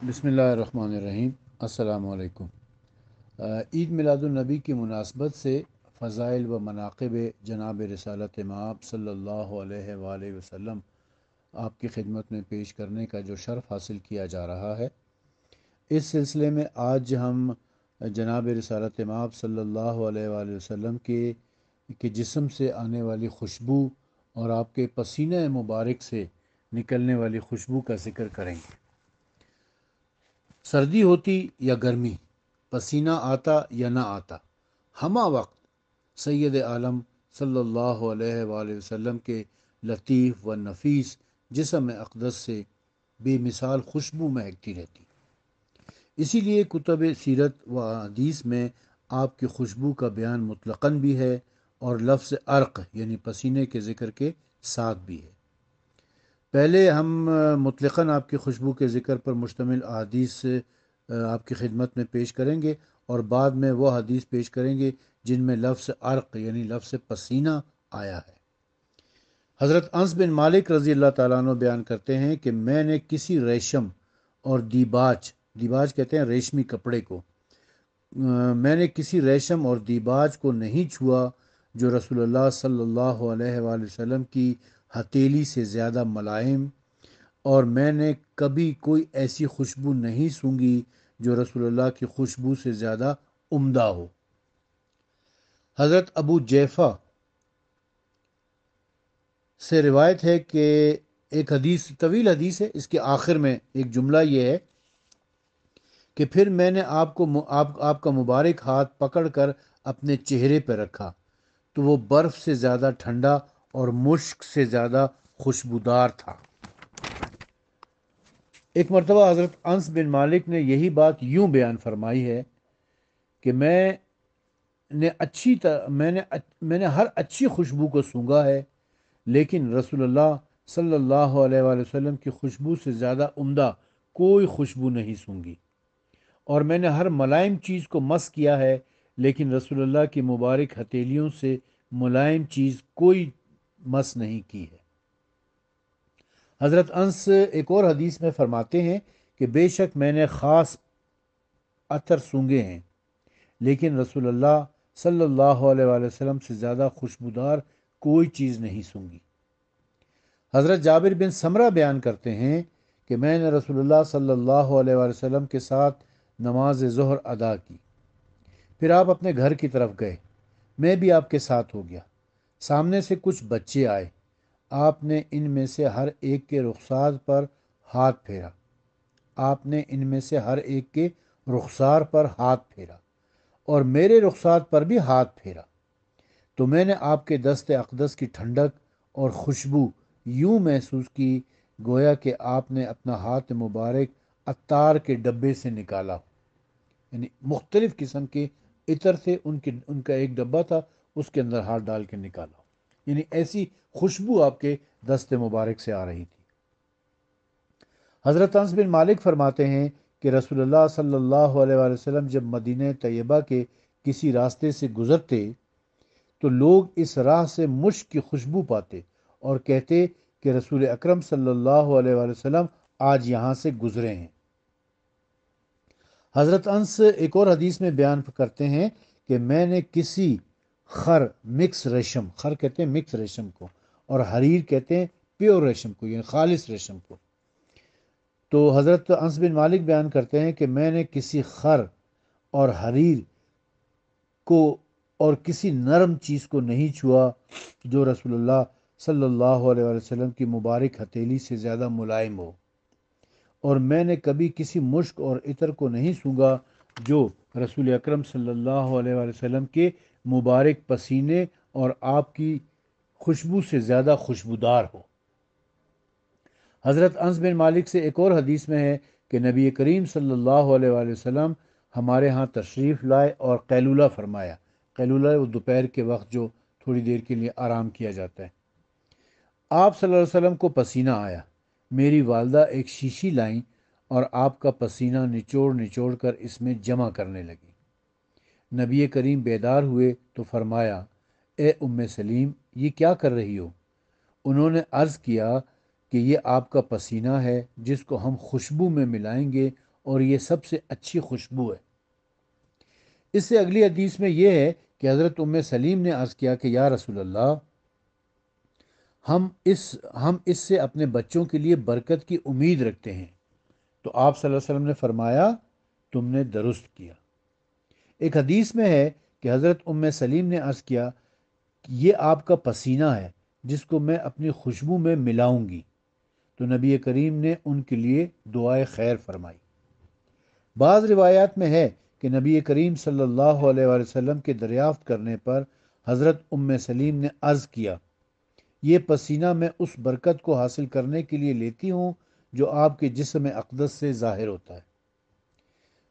بسم اللہ الرحمن الرحیم۔ السلام علیکم۔ عید میلاد النبی کی مناسبت سے فضائل و مناقب جناب رسالت مآب صلی اللہ علیہ وآلہ وسلم آپ کی خدمت میں پیش کرنے کا جو شرف حاصل کیا جا رہا ہے، اس سلسلے میں آج ہم جناب رسالت مآب صلی اللہ علیہ وآلہ وسلم کے جسم سے آنے والی خوشبو اور آپ کے پسینہ مبارک سے نکلنے والی خوشبو کا ذکر کریں گے۔ سردی ہوتی یا گرمی، پسینہ آتا یا نہ آتا، ہمہ وقت سید عالم صلی اللہ علیہ وآلہ وسلم کے لطیف و نفیس جسم اقدس سے بے مثال خوشبو مہکتی رہتی۔ اسی لیے کتب سیرت و حدیث میں آپ کی خوشبو کا بیان مطلقاً بھی ہے اور لفظ عرق یعنی پسینے کے ذکر کے ساتھ بھی ہے۔ پہلے ہم مطلقاً آپ کی خوشبو کے ذکر پر مشتمل احادیث آپ کی خدمت میں پیش کریں گے، اور بعد میں وہ حدیث پیش کریں گے جن میں لفظ عرق یعنی لفظ پسینہ آیا ہے۔ حضرت انس بن مالک رضی اللہ تعالیٰ عنہ بیان کرتے ہیں کہ میں نے کسی ریشم اور دیباج کہتے ہیں ریشمی کپڑے کو، میں نے کسی ریشم اور دیباج کو نہیں چھوا جو رسول اللہ صلی اللہ علیہ وآلہ وسلم کی ہتیلی سے زیادہ ملائم، اور میں نے کبھی کوئی ایسی خوشبو نہیں سونگھی جو رسول اللہ کی خوشبو سے زیادہ عمدہ ہو۔ حضرت ابو جیفہ سے روایت ہے کہ ایک حدیث، طویل حدیث ہے، اس کے آخر میں ایک جملہ یہ ہے کہ پھر میں نے آپ کا مبارک ہاتھ پکڑ کر اپنے چہرے پہ رکھا تو وہ برف سے زیادہ ٹھنڈا اور مشک سے زیادہ خوشبودار تھا۔ ایک مرتبہ حضرت انس بن مالک نے یہی بات یوں بیان فرمائی ہے کہ میں نے ہر اچھی خوشبو کو سونگھا ہے، لیکن رسول اللہ صلی اللہ علیہ وآلہ وسلم کی خوشبو سے زیادہ عمدہ کوئی خوشبو نہیں سونگھی، اور میں نے ہر ملائم چیز کو مس کیا ہے، لیکن رسول اللہ کی مبارک ہتھیلیوں سے ملائم چیز کوئی مس نہیں کی ہے۔ حضرت انس ایک اور حدیث میں فرماتے ہیں کہ بے شک میں نے خاص عطر سونگھے ہیں، لیکن رسول اللہ صلی اللہ علیہ وآلہ وسلم سے زیادہ خوشبودار کوئی چیز نہیں سونگھی۔ حضرت جابر بن سمرہ بیان کرتے ہیں کہ میں نے رسول اللہ صلی اللہ علیہ وآلہ وسلم کے ساتھ نماز ظہر ادا کی، پھر آپ اپنے گھر کی طرف گئے، میں بھی آپ کے ساتھ ہو گیا۔ سامنے سے کچھ بچے آئے، آپ نے ان میں سے ہر ایک کے رخسار پر ہاتھ پھیرا اور میرے رخسار پر بھی ہاتھ پھیرا، تو میں نے آپ کے دست اقدس کی ٹھنڈک اور خوشبو یوں محسوس کی گویا کہ آپ نے اپنا ہاتھ مبارک عطار کے ڈبے سے نکالا ہو، یعنی مختلف قسم کے عطر سے ان کا ایک ڈبہ تھا، اس کے اندر ہاتھ ڈال کے نکالا ہو، یعنی ایسی خوشبو آپ کے دست مبارک سے آ رہی تھی۔ حضرت انس بن مالک فرماتے ہیں کہ رسول اللہ صلی اللہ علیہ وآلہ وسلم جب مدینہ طیبہ کے کسی راستے سے گزرتے تو لوگ اس راہ سے مشک کی خوشبو پاتے اور کہتے کہ رسول اکرم صلی اللہ علیہ وآلہ وسلم آج یہاں سے گزرے ہیں۔ حضرت انس ایک اور حدیث میں بیان کرتے ہیں کہ میں نے کسی خر کہتے ہیں مکس ریشم کو، اور حریر کہتے ہیں پیور ریشم کو، یعنی خالص ریشم کو۔ تو حضرت انس بن مالک بیان کرتے ہیں کہ میں نے کسی خر اور حریر کو اور کسی نرم چیز کو نہیں چھوا جو رسول اللہ صلی اللہ علیہ وسلم کی مبارک ہتھیلی سے زیادہ ملائم ہو، اور میں نے کبھی کسی مشک اور عطر کو نہیں سونگھا جو رسول اکرم صلی اللہ علیہ وسلم کے مبارک پسینے اور آپ کی خوشبو سے زیادہ خوشبودار ہو۔ حضرت انس بن مالک سے ایک اور حدیث میں ہے کہ نبی کریم صلی اللہ علیہ وآلہ وسلم ہمارے ہاں تشریف لائے اور قیلولہ فرمایا۔ قیلولہ وہ دوپہر کے وقت جو تھوڑی دیر کے لیے آرام کیا جاتا ہے۔ آپ صلی اللہ علیہ وسلم کو پسینہ آیا، میری والدہ ایک شیشی لائیں اور آپ کا پسینہ نچوڑ نچوڑ کر اس میں جمع کرنے لگی۔ نبی کریم بیدار ہوئے تو فرمایا، اے ام سلیم، یہ کیا کر رہی ہو؟ انہوں نے عرض کیا کہ یہ آپ کا پسینہ ہے جس کو ہم خوشبو میں ملائیں گے اور یہ سب سے اچھی خوشبو ہے۔ اس سے اگلی حدیث میں یہ ہے کہ حضرت ام سلیم نے عرض کیا کہ یا رسول اللہ، ہم اس سے اپنے بچوں کے لیے برکت کی امید رکھتے ہیں۔ تو آپ صلی اللہ علیہ وسلم نے فرمایا، تم نے درست کیا۔ ایک حدیث میں ہے کہ حضرت ام سلیم نے عرض کیا کہ یہ آپ کا پسینہ ہے جس کو میں اپنی خوشبو میں ملاؤں گی۔ تو نبی کریم نے ان کے لیے دعائے خیر فرمائی۔ بعض روایات میں ہے کہ نبی کریم صلی اللہ علیہ وآلہ وسلم کے دریافت کرنے پر حضرت ام سلیم نے عرض کیا، یہ پسینہ میں اس برکت کو حاصل کرنے کے لیے لیتی ہوں جو آپ کے جسم اقدس سے ظاہر ہوتا ہے۔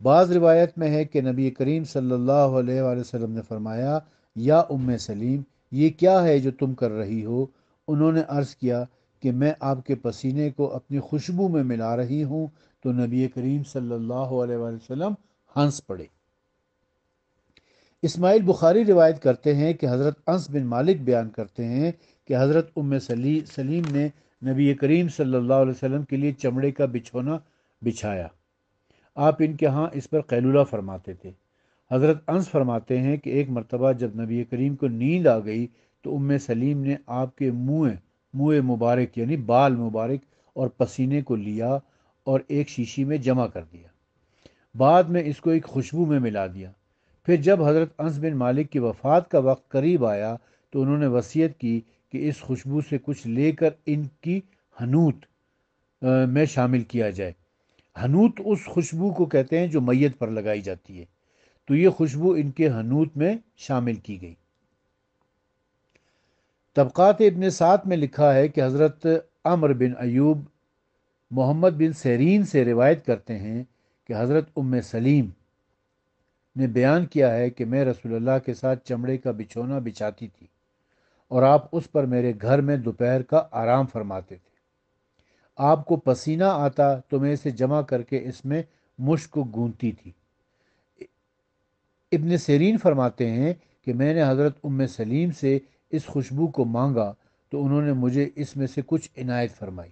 بعض روایت میں ہے کہ نبی کریم صلی اللہ علیہ وآلہ وسلم نے فرمایا، یا ام سلیم، یہ کیا ہے جو تم کر رہی ہو؟ انہوں نے عرض کیا کہ میں آپ کے پسینے کو اپنی خوشبو میں ملا رہی ہوں۔ تو نبی کریم صلی اللہ علیہ وآلہ وسلم ہنس پڑے۔ اسماعیل بخاری روایت کرتے ہیں کہ حضرت انس بن مالک بیان کرتے ہیں کہ حضرت ام سلیم نے نبی کریم صلی اللہ علیہ وسلم کے لیے چمڑے کا بچھونا بچھایا۔ آپ ان کے ہاں اس پر قیلولہ فرماتے تھے۔ حضرت انس فرماتے ہیں کہ ایک مرتبہ جب نبی کریم کو نیند آ گئی تو ام سلیم نے آپ کے منہ مبارک یعنی بال مبارک اور پسینے کو لیا اور ایک شیشی میں جمع کر دیا۔ بعد میں اس کو ایک خوشبو میں ملا دیا۔ پھر جب حضرت انس بن مالک کی وفات کا وقت قریب آیا تو انہوں نے وصیت کی کہ اس خوشبو سے کچھ لے کر ان کی حنوت میں شامل کیا جائے۔ حنوت اس خوشبو کو کہتے ہیں جو میت پر لگائی جاتی ہے، تو یہ خوشبو ان کے حنوت میں شامل کی گئی۔ طبقات ابن سعد میں لکھا ہے کہ حضرت عمر بن ایوب محمد بن سیرین سے روایت کرتے ہیں کہ حضرت ام سلیم نے بیان کیا ہے کہ میں رسول اللہ کے ساتھ چمڑے کا بچھونا بچھاتی تھی اور آپ اس پر میرے گھر میں دوپہر کا آرام فرماتے تھے۔ آپ کو پسینہ آتا تو میں اسے جمع کر کے اس میں مشک کو گونتی تھی۔ ابن سیرین فرماتے ہیں کہ میں نے حضرت ام سلیم سے اس خوشبو کو مانگا تو انہوں نے مجھے اس میں سے کچھ عنایت فرمائی۔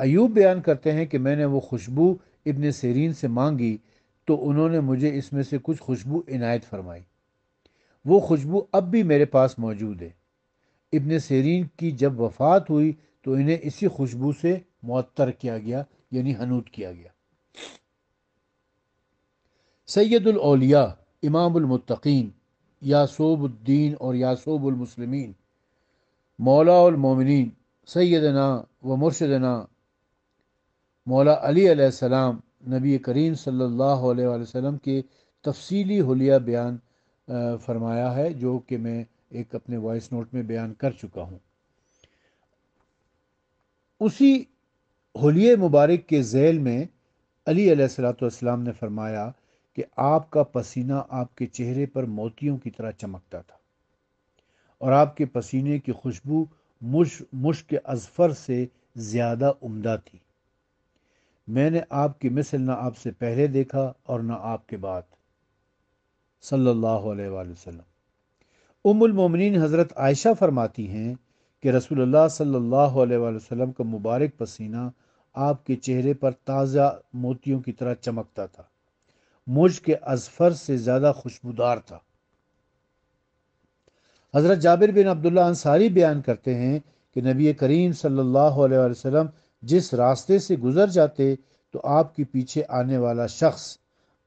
ایوب بیان کرتے ہیں کہ میں نے وہ خوشبو ابن سیرین سے مانگی تو انہوں نے مجھے اس میں سے کچھ خوشبو عنایت فرمائی۔ وہ خوشبو اب بھی میرے پاس موجود ہے۔ ابن سیرین کی جب وفات ہوئی تو انہیں اسی خوشبو سے معطر کیا گیا یعنی حنوت کیا گیا۔ سید الاولیاء، امام المتقین، یعصوب الدین اور یعصوب المسلمین، مولا المومنین، سیدنا و مرشدنا مولا علی علیہ السلام، نبی کریم صلی اللہ علیہ وآلہ وسلم کے تفصیلی حلیہ بیان فرمایا ہے، جو کہ میں ایک اپنے وائس نوٹ میں بیان کر چکا ہوں۔ اسی حلیہ مبارک کے ذیل میں علی علیہ الصلوۃ والسلام نے فرمایا کہ آپ کا پسینہ آپ کے چہرے پر موتیوں کی طرح چمکتا تھا اور آپ کے پسینے کی خوشبو مشک اذفر سے زیادہ عمدہ تھی۔ میں نے آپ کی مثل نہ آپ سے پہلے دیکھا اور نہ آپ کے بعد، صلی اللہ علیہ وآلہ وسلم۔ ام المومنین حضرت عائشہ فرماتی ہیں کہ رسول اللہ صلی اللہ علیہ وآلہ وسلم کا مبارک پسینہ آپ کے چہرے پر تازہ موتیوں کی طرح چمکتا تھا، مجھ کے اذفر سے زیادہ خوشبودار تھا۔ حضرت جابر بن عبداللہ انصاری بیان کرتے ہیں کہ نبی کریم صلی اللہ علیہ وآلہ وسلم جس راستے سے گزر جاتے تو آپ کے پیچھے آنے والا شخص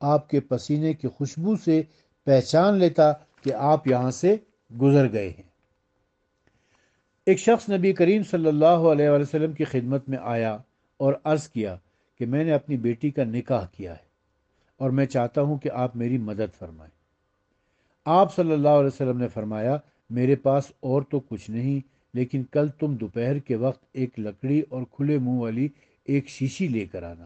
آپ کے پسینے کی خوشبو سے پہچان لیتا کہ آپ یہاں سے گزر گئے ہیں۔ ایک شخص نبی کریم صلی اللہ علیہ وآلہ وسلم کی خدمت میں آیا اور عرض کیا کہ میں نے اپنی بیٹی کا نکاح کیا ہے اور میں چاہتا ہوں کہ آپ میری مدد فرمائیں۔ آپ صلی اللہ علیہ وسلم نے فرمایا، میرے پاس اور تو کچھ نہیں، لیکن کل تم دوپہر کے وقت ایک لکڑی اور کھلے منہ والی ایک شیشی لے کر آنا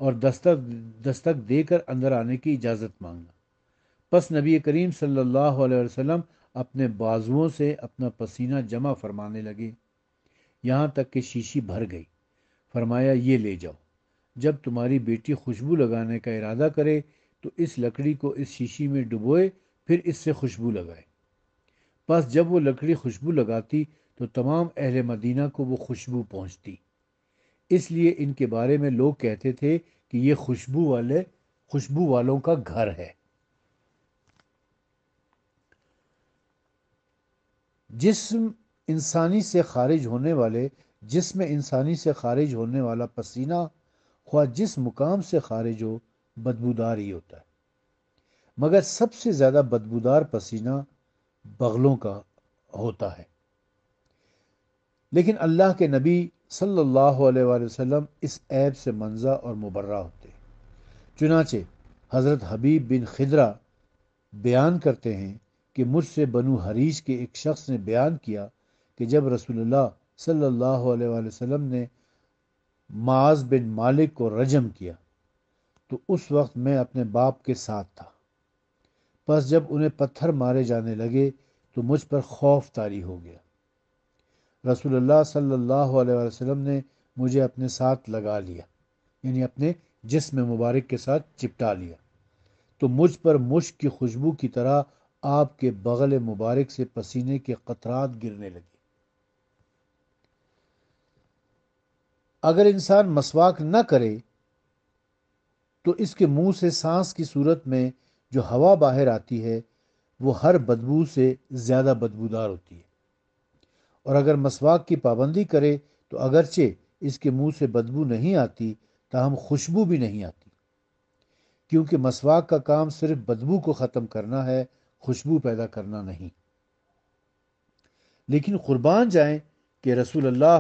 اور دستک دے کر اندر آنے کی اجازت مانگنا۔ پس نبی کریم صلی اللہ علیہ وسلم اپنے بازوؤں سے اپنا پسینہ جمع فرمانے لگے یہاں تک کہ شیشی بھر گئی۔ فرمایا، یہ لے جاؤ، جب تمہاری بیٹی خوشبو لگانے کا ارادہ کرے تو اس لکڑی کو اس شیشی میں ڈبوئے، پھر اس سے خوشبو لگائے۔ پس جب وہ لکڑی خوشبو لگاتی تو تمام اہل مدینہ کو وہ خوشبو پہنچتی۔ اس لیے ان کے بارے میں لوگ کہتے تھے کہ یہ خوشبو والوں کا گھر ہے۔ جسم انسانی سے خارج ہونے والا پسینہ خواہ جس مقام سے خارج ہو بدبودار ہی ہوتا ہے، مگر سب سے زیادہ بدبودار پسینہ بغلوں کا ہوتا ہے۔ لیکن اللہ کے نبی صلی اللہ علیہ وآلہ وسلم اس عیب سے منزہ اور مبرہ ہوتے ہیں۔ چنانچہ حضرت حبیب بن خدرہ بیان کرتے ہیں کہ مجھ سے بنو حریش کے ایک شخص نے بیان کیا کہ جب رسول اللہ صلی اللہ علیہ وآلہ وسلم نے معاذ بن مالک کو رجم کیا تو اس وقت میں اپنے باپ کے ساتھ تھا، پس جب انہیں پتھر مارے جانے لگے تو مجھ پر خوف طاری ہو گیا۔ رسول اللہ صلی اللہ علیہ وآلہ وسلم نے مجھے اپنے ساتھ لگا لیا، یعنی اپنے جسم مبارک کے ساتھ چپٹا لیا، تو مجھ پر مشک کی خوشبو کی طرح آپ کے بغل مبارک سے پسینے کے قطرات گرنے لگے۔ اگر انسان مسواک نہ کرے تو اس کے منہ سے سانس کی صورت میں جو ہوا باہر آتی ہے وہ ہر بدبو سے زیادہ بدبودار ہوتی ہے، اور اگر مسواک کی پابندی کرے تو اگرچہ اس کے منہ سے بدبو نہیں آتی تاہم خوشبو بھی نہیں آتی، کیونکہ مسواک کا کام صرف بدبو کو ختم کرنا ہے، خوشبو پیدا کرنا نہیں۔ لیکن قربان جائیں کہ رسول اللہ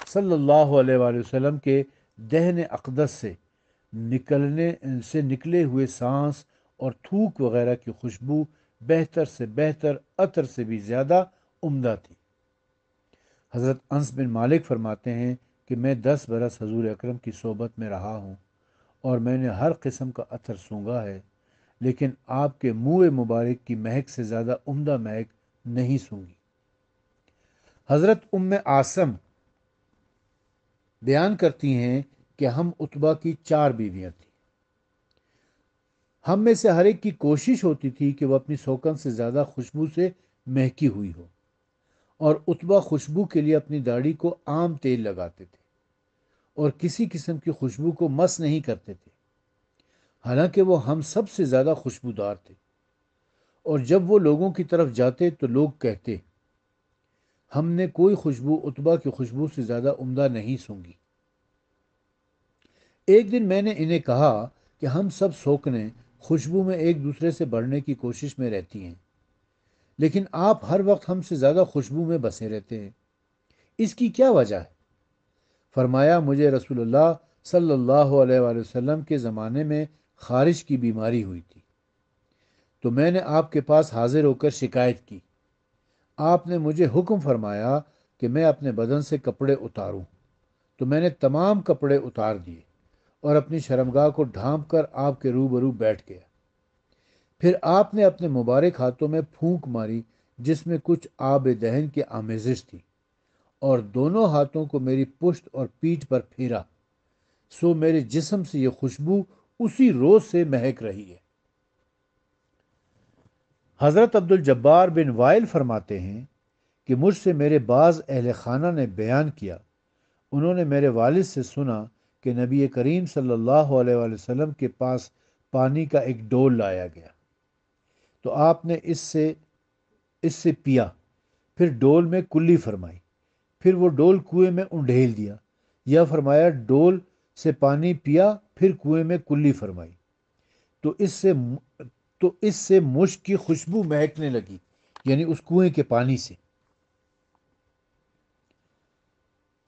صلی اللہ علیہ وآلہ وسلم کے دہن اقدس سے نکلے ہوئے سانس اور تھوک وغیرہ کی خوشبو بہتر سے بہتر عطر سے بھی زیادہ عمدہ تھی۔ حضرت انس بن مالک فرماتے ہیں کہ میں 10 برس حضور اکرم کی صحبت میں رہا ہوں اور میں نے ہر قسم کا عطر سونگھا ہے، لیکن آپ کے منہ مبارک کی مہک سے زیادہ عمدہ مہک نہیں سونگھی۔ حضرت ام عاصم بیان کرتی ہیں کہ ہم عتبہ کی 4 بیویاں تھیں۔ ہم میں سے ہر ایک کی کوشش ہوتی تھی کہ وہ اپنی سوکن سے زیادہ خوشبو سے مہکی ہوئی ہو، اور عتبہ خوشبو کے لیے اپنی داڑھی کو عام تیل لگاتے تھے اور کسی قسم کی خوشبو کو مس نہیں کرتے تھے، حالانکہ وہ ہم سب سے زیادہ خوشبودار تھے، اور جب وہ لوگوں کی طرف جاتے تو لوگ کہتے ہم نے کوئی خوشبو عتبہ کی خوشبو سے زیادہ عمدہ نہیں سونگھی۔ ایک دن میں نے انہیں کہا کہ ہم سب سوکنے خوشبو میں ایک دوسرے سے بڑھنے کی کوشش میں رہتی ہیں، لیکن آپ ہر وقت ہم سے زیادہ خوشبو میں بسے رہتے ہیں، اس کی کیا وجہ ہے؟ فرمایا مجھے رسول اللہ صلی اللہ علیہ وآلہ وسلم کے زمانے میں خارش کی بیماری ہوئی تھی، تو میں نے آپ کے پاس حاضر ہو کر شکایت کی۔ آپ نے مجھے حکم فرمایا کہ میں اپنے بدن سے کپڑے اتاروں، تو میں نے تمام کپڑے اتار دیے اور اپنی شرمگاہ کو ڈھانپ کر آپ کے روبرو بیٹھ گیا۔ پھر آپ نے اپنے مبارک ہاتھوں میں پھونک ماری جس میں کچھ آب دہن کی آمیزش تھی، اور دونوں ہاتھوں کو میری پشت اور پیٹھ پر پھیرا، سو میرے جسم سے یہ خوشبو اسی روز سے مہک رہی ہے۔ حضرت عبد الجبار بن وائل فرماتے ہیں کہ مجھ سے میرے بعض اہل خانہ نے بیان کیا، انہوں نے میرے والد سے سنا کہ نبی کریم صلی اللہ علیہ وآلہ وسلم کے پاس پانی کا ایک ڈول لایا گیا، تو آپ نے اس سے پیا، پھر ڈول میں کلی فرمائی، پھر وہ ڈول کنویں میں انڈھیل دیا، یا فرمایا ڈول سے پانی پیا پھر کنویں میں کلی فرمائی، تو اس سے مشک کی خوشبو مہکنے لگی، یعنی اس کنویں کے پانی سے۔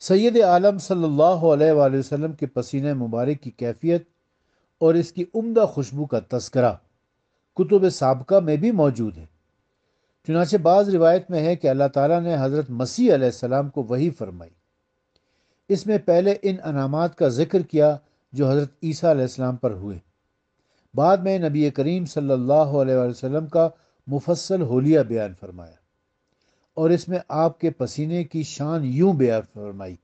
سید عالم صلی اللہ علیہ وآلہ وسلم کے پسینہ مبارک کی کیفیت اور اس کی عمدہ خوشبو کا تذکرہ کتب سابقہ میں بھی موجود ہے۔ چنانچہ بعض روایت میں ہے کہ اللہ تعالیٰ نے حضرت مسیح علیہ السلام کو وحی فرمائی۔ اس میں پہلے ان انعامات کا ذکر کیا جو حضرت عیسیٰ علیہ السلام پر ہوئے، بعد میں نبی کریم صلی اللہ علیہ وآلہ وسلم کا مفصل حلیہ بیان فرمایا، اور اس میں آپ کے پسینے کی شان یوں بیان فرمائی،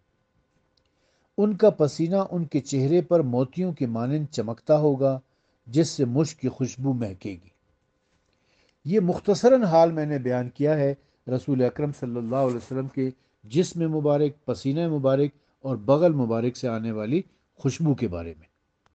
ان کا پسینہ ان کے چہرے پر موتیوں کے مانند چمکتا ہوگا جس سے مشک کی خوشبو مہکے گی۔ یہ مختصراً حال میں نے بیان کیا ہے رسول اکرم صلی اللہ علیہ وسلم کے جسم مبارک، پسینہ مبارک اور بغل مبارک سے آنے والی خوشبو کے بارے میں۔